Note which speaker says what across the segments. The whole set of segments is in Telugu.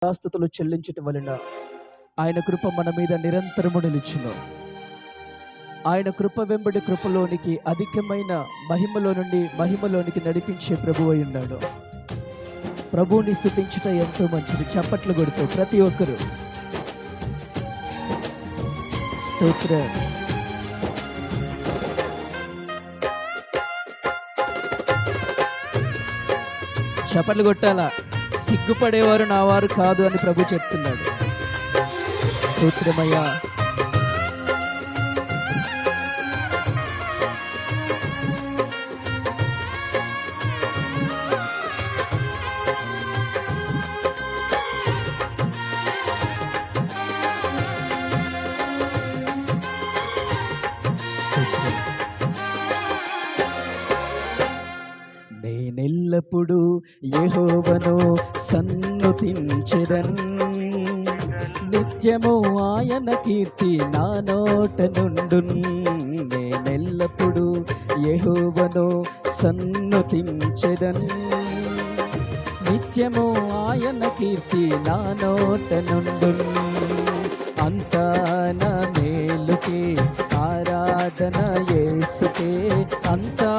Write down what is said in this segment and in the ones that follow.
Speaker 1: స్తుతులు చెల్లించటం వలన ఆయన కృప మన మీద నిరంతరము నిలిచును. ఆయన కృప వెంబడి కృపలోనికి అధికమైన మహిమలో నుండి మహిమలోనికి నడిపించే ప్రభువు అయి ఉన్నాడు. ప్రభువుని స్తుతించుట ఎంతో మంచిది. చప్పట్లు కొడుతూ ప్రతి ఒక్కరూ స్తోత్రం. చప్పట్లు కొట్టాలా. సిగ్గుపడేవారు నా వారు కాదు అని ప్రభు చెప్తున్నాడు. స్తోత్రమయ్యా. నేనెల్లప్పుడు యెహోవాను సన్నుతించెదన్, నిత్యము ఆయన కీర్తి నా నోట నుండున్. నేనెల్లప్పుడు యెహోవాను సన్నుతించెదన్, నిత్యము ఆయన కీర్తి నా నోట నుండున్. అంతా నా మేలుకే ఆరాధన యేసుకే, అంతా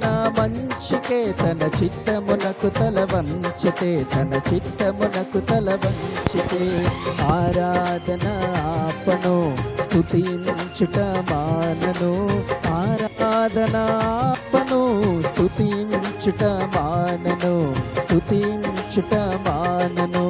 Speaker 1: నా మంచికే, తన చిత్తమునకు తల వంచితే, తన చిత్తమునకు తల వంచితే. ఆరాధన ఆపను, స్తుతించుట మానను. ఆరాధన ఆపను, స్తుతించుట మానను. స్తుతించుట మానను.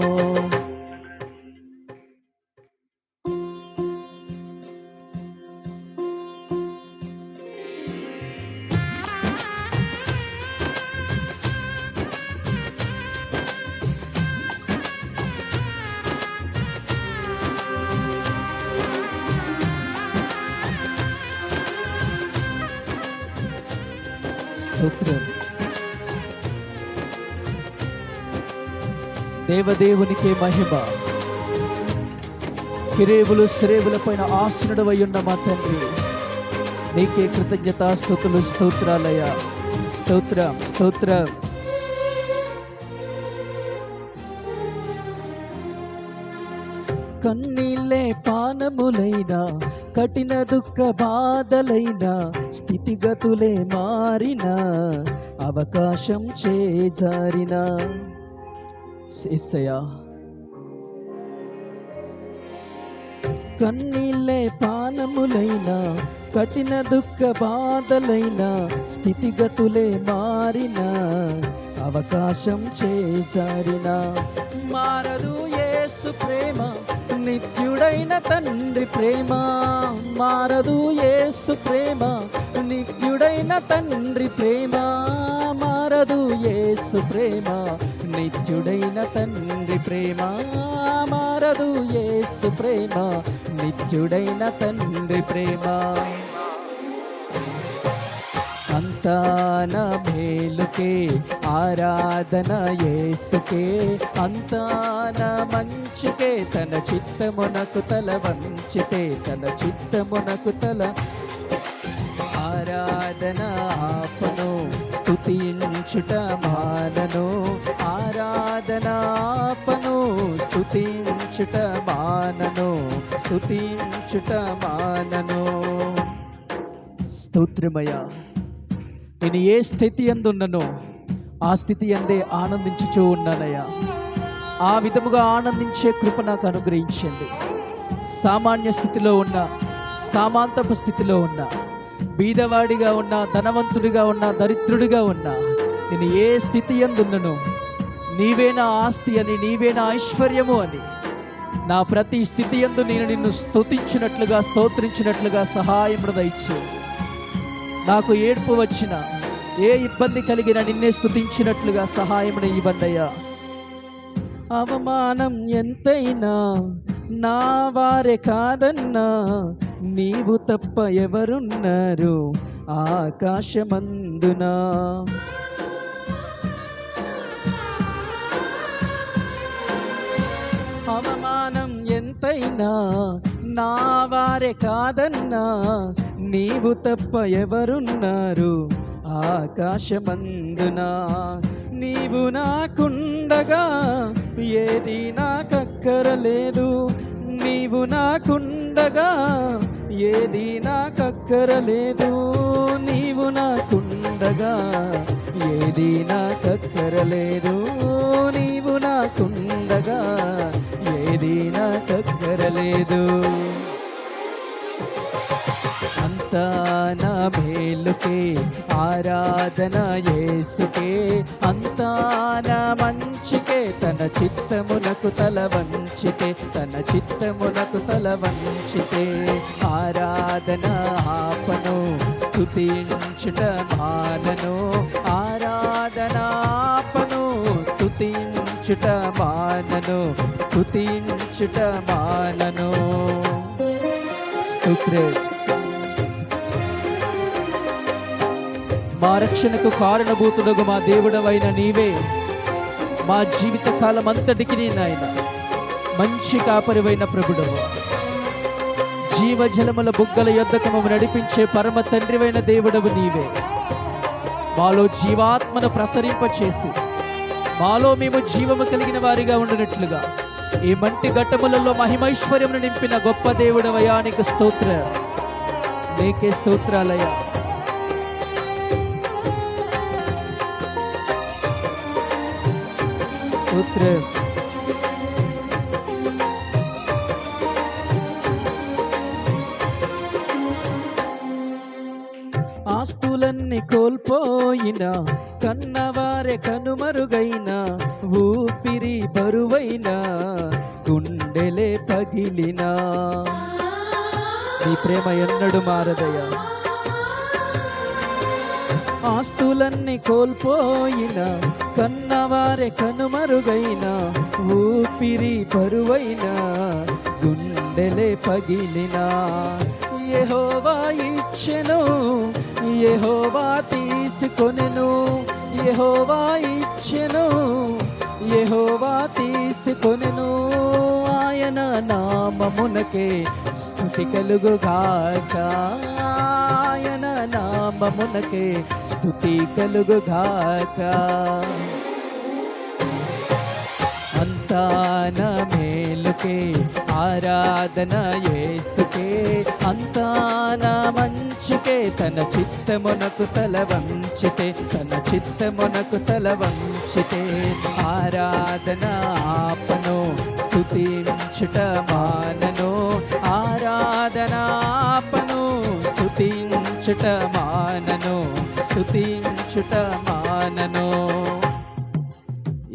Speaker 1: దేవదేవునికే మహిమ. కిరేబులు శ్రేబుల పైన ఆసనుడవై ఉన్న మా తండ్రి, నీకే కృతజ్ఞతాస్తుతులు. స్తోత్రాలయ. స్తోత్రం స్తోత్రం. కన్నీళ్ళే పానములైనా, కఠిన దుఃఖ బాధలైనా, స్థితిగతులే మారినా, అవకాశం చేజారినా, యేసయ్యా కన్నీళ్ళే పానములైనా, కఠిన దుఃఖ బాధలైనా, స్థితిగతులే మారినా, అవకాశం చేజారినా, మారదు యేసు ప్రేమ, నిత్యుడైన తండ్రి ప్రేమ. మారదు యేసు ప్రేమ, నిత్యుడైన తండ్రి ప్రేమ. మారదు యేసు ప్రేమ, నిత్యుడైన తండ్రి ప్రేమ. మారదు యేసు ప్రేమ, నిత్యుడైన తండ్రి ప్రేమ. అంతా నా మేలుకే ఆరాధన యేసుకే, అంతా నా మంచికే, తన చిత్తమునకు తల వంచితే, తన చిత్తమునకు తల. ఆరాధన ఆపను, స్తుతించుట మానను. ఆరాధన ఆపను, స్తుతించుట మానను. స్తుతించుట మానను. స్తోత్రమయ్యా. నేను ఏ స్థితి అందున్ననో ఆ స్థితి అందే ఆనందించుచూ ఉన్నానయ్యా. ఆ విధముగా ఆనందించే కృప నాకు అనుగ్రహించండి. సామాన్య స్థితిలో ఉన్న, సామాంతపు స్థితిలో ఉన్న, బీదవాడిగా ఉన్నా, ధనవంతుడిగా ఉన్నా, దరిద్రుడిగా ఉన్నా, నేను ఏ స్థితి అందున్ననో నీవే నా ఆస్తి అని, నీవే నా ఐశ్వర్యము అని, నా ప్రతి స్థితి యందు నేను నిన్ను స్తుతించినట్లుగా, స్తోత్రించినట్లుగా సహాయమును దయచేయండి. నాకు ఏడ్పు వచ్చినా, ఏ ఇబ్బంది కలిగినా నిన్నే స్తుతించినట్లుగా సహాయమును ఇవ్వండయ్యా. అవమానం ఎంతైనా నా వారే కాదన్నా, నీవు తప్ప ఎవరున్నారు ఆకాశమందునా. అవమానం ఎంతైనా నా వారే కాదన్నా, నీవు తప్ప ఎవరున్నారు ఆకాశమందునా. నీవు నాకుండగా ఏది నాకక్కరలేదు. నీవు నాకుండగా ఏది నాకక్కరలేదు. నీవు నాకుండగా ఏది నాకక్కరలేదు. నీవు నాకుండగా ఏది నాకక్కరలేదు. అంతా నా మేలుకే ఆరాధన యేసుకే, అంతా నా మంచికే. తన చిత్తమునకు తల వంచితే, తన చిత్తమునకు తల వంచితే ఆరాధన ఆపను, స్తుతించుట మానను. ఆరాధన ఆపను, స్తుతించుట మానను, స్తుతించుట మానను. స్తోత్రం. మా రక్షణకు కారణభూతుడగు మా దేవుడవైన నీవే మా జీవిత కాలం అంతటికి నాయన మంచి కాపరివైన ప్రభుడవు. జీవజలముల బుగ్గల యొద్దకు మమ్మ నడిపించే పరమ తండ్రివైన దేవుడవు నీవే. మాలో జీవాత్మను ప్రసరింపచేసి మాలో మేము జీవము కలిగిన వారిగా ఉండినట్లుగా ఈ మంటి ఘట్టములలో మహిమైశ్వర్యమును నింపిన గొప్ప దేవుడవయ్యా, నీకు స్తోత్ర. నీకే స్తోత్రాలయ్యా. స్తోత్రం. ఆస్తులన్నీ కోల్పోయిన, కన్నవారే కనుమరుగైన, ఊపిరి బరువైన, గుండెలే పగిలిన, నీ ప్రేమ ఎన్నడు మారదయ్యా. ఆస్తులన్నీ కోల్పోయిన, కన్నవారే కనుమరుగైన, ఊపిరి బరువైన, గుండెలే పగిలిన, యెహోవా ఇచ్చెను, యెహోవా తీసుకొనెను. యెహోవా ఇచ్చెను, యెహోవా తీసుకొనెను. ఆయన నామమునకే స్తుతి కలుగుగాక. ఆయన నామమునకే స్తుతి కలుగుగాక. అంతా నా మేలుకే ఆరాధన యేసుకే, అంతా నా మంచికే. తన చిత్తమునకు తల వంచితే, తన చిత్తమునకు తల వంచితే ఆరాధన ఆపను, స్తుతించుట మానను. ఆరాధన ఆపను, స్తుతించుట మానను, స్తుతించుట మానను.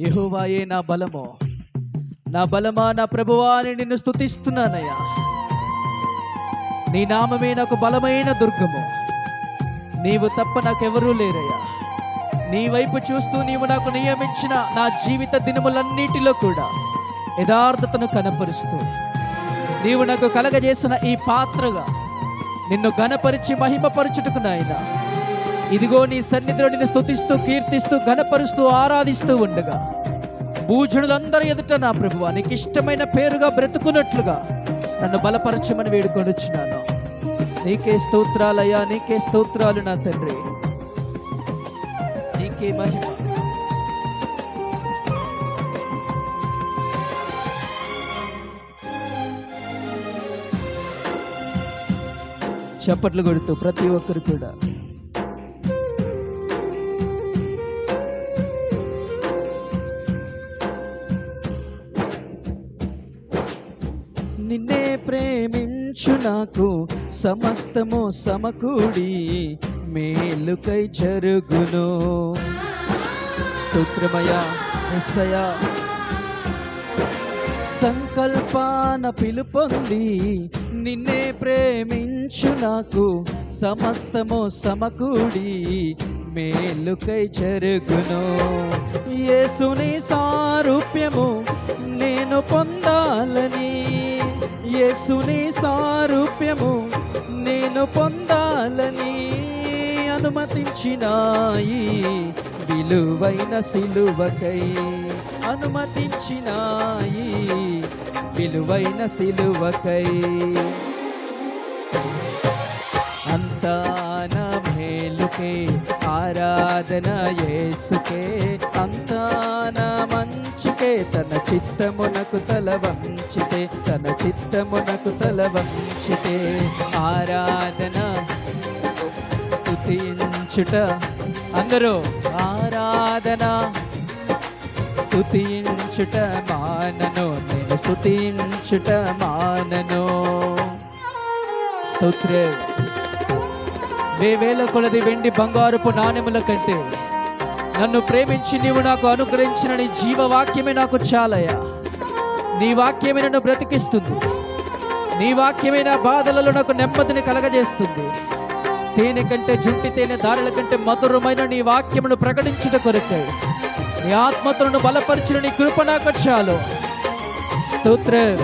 Speaker 1: యెహోవాయే నా బలము, నా బలమా, నా ప్రభువా అని నిన్ను స్తుతిస్తున్నానయ్యా. నీ నామమే నాకు బలమైన దుర్గము. నీవు తప్ప నాకెవరూ లేరయ్యా. నీ వైపు చూస్తూ నీవు నాకు నియమించిన నా జీవిత దినములన్నిటిలో కూడా యథార్థతను కనపరుస్తూ నీవు నాకు కలగజేసిన ఈ పాత్రగా నిన్ను ఘనపరిచి మహిమపరచుటకు నాయనా, ఇదిగో నీ సన్నిధిలో నిన్ను స్తుతిస్తూ కీర్తిస్తూ ఘనపరుస్తూ ఆరాధిస్తూ ఉండగా భూజనులందరి ఎదుట నా ప్రభువా నీకు ఇష్టమైన పేరుగా బ్రతుకున్నట్లుగా నన్ను బలపరచమని వేడుకొనుచున్నాను. నీకే స్తోత్రాలయ్యా, నీకే స్తోత్రాలు నా తండ్రి, నీకే మహిమ. చప్పట్లు కొడుతూ ప్రతి ఒక్కరు కూడా నిన్నే ప్రేమించు నాకు సమస్తము సమకూడి మేలుకై జరుగును. స్తోత్రమయ్యా యేసయ్యా. సంకల్పాన పిలుపొంది నిన్నే ప్రేమించు నాకు సమస్తము సమకూడి మేలుకై జరుగును. యేసుని సారూప్యము నేను పొందాలని, యేసుని సారూప్యము నేను పొందాలని అనుమతించినాయి విలువైన సిలువకై, అనుమతించినాయి విలువైన సిలువకై. అంతా నా మేలుకే ఆరాధన యేసుకే, అంతా నా మంచికే. తన చిత్తమునకు తల వంచితే, తన చిత్తమునకు తల వంచితే. ఆరాధన స్తుతించుట, అందరూ ఆరాధన స్తుతించుట మానను, నేను స్తుతించుట మానను. స్తోత్రం. వేవేల కొలది వెండి బంగారపు నాణెముల కంటే నన్ను ప్రేమించి నీవు నాకు అనుగ్రహించిన నీ జీవవాక్యమే నాకు చాలయ్యా. నీ వాక్యమే నన్ను బ్రతికిస్తుంది. నీ వాక్యమే నా బాధలలో నాకు నెమ్మదిని కలగజేస్తుంది. తేనె కంటే జుంటి తేనె దారుల కంటే మధురమైన నీ వాక్యమును ప్రకటించుట కొరకై నీ ఆత్మతులను బలపరిచిన నీ కృప నాకు చాలు. స్తోత్రం.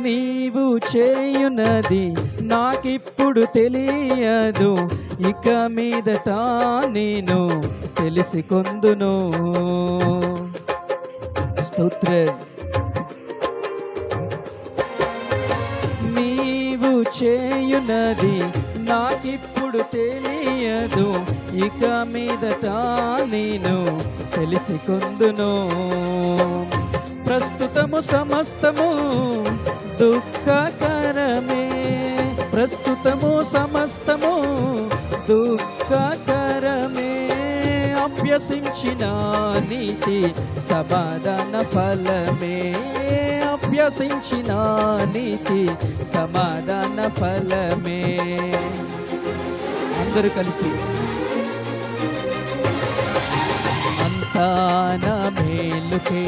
Speaker 1: నీవు చేయునది నాకిప్పుడు తెలియదు, ఇక మీదట నేను తెలిసికొందును. స్తోత్రం. నీవు చేయునది నాకిప్పుడు తెలియదు, ఇక మీదట నేను తెలిసికొందును. ప్రస్తుతము సమస్తము దుఃఖకరమే, ప్రస్తుతము సమస్తము దుఃఖకరమే. అభ్యసించిన నీతి సమాధాన ఫలమే, అభ్యసించిన నీతి సమాధాన ఫలమే. అందరూ కలిసి అంతా నా మేలుకే,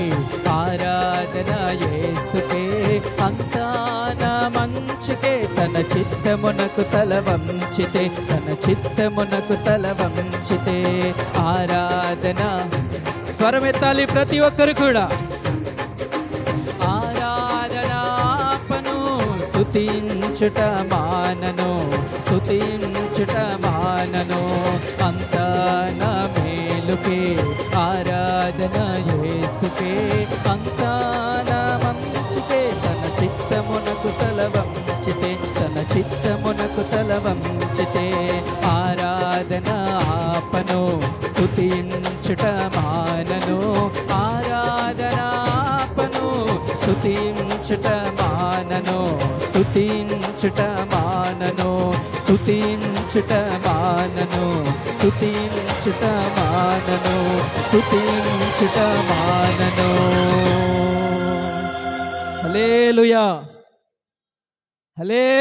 Speaker 1: ఆరాధన యేసుకే, అంతా నా మంచికే. తన చిత్తమునకు తల వంచితే, తన చిత్తమునకు తల వంచితే. ఆరాధన స్వరమెత్తాలి ప్రతి ఒక్కరు కూడా. ఆరాధనాపను స్తుతించుట మానను, స్తుతించుట మానను. అంతా నా మేలుకే, ఆరాధన యేసుకే, అంతా నా మంచికే. తన చిత్తమునకు తల వంచితే, తన చిత్తమునకు తల వంచితే. ఆరాధన ఆపను స్తుతించుట మానను, ఆరాధన ఆపను స్తుతించుట మానను, స్తుతించుట మానను, స్తుతించుట మానను, స్తుతించుట మానను, స్తుతించుట మానను. హల్లెలూయా, హల్లెలూయా.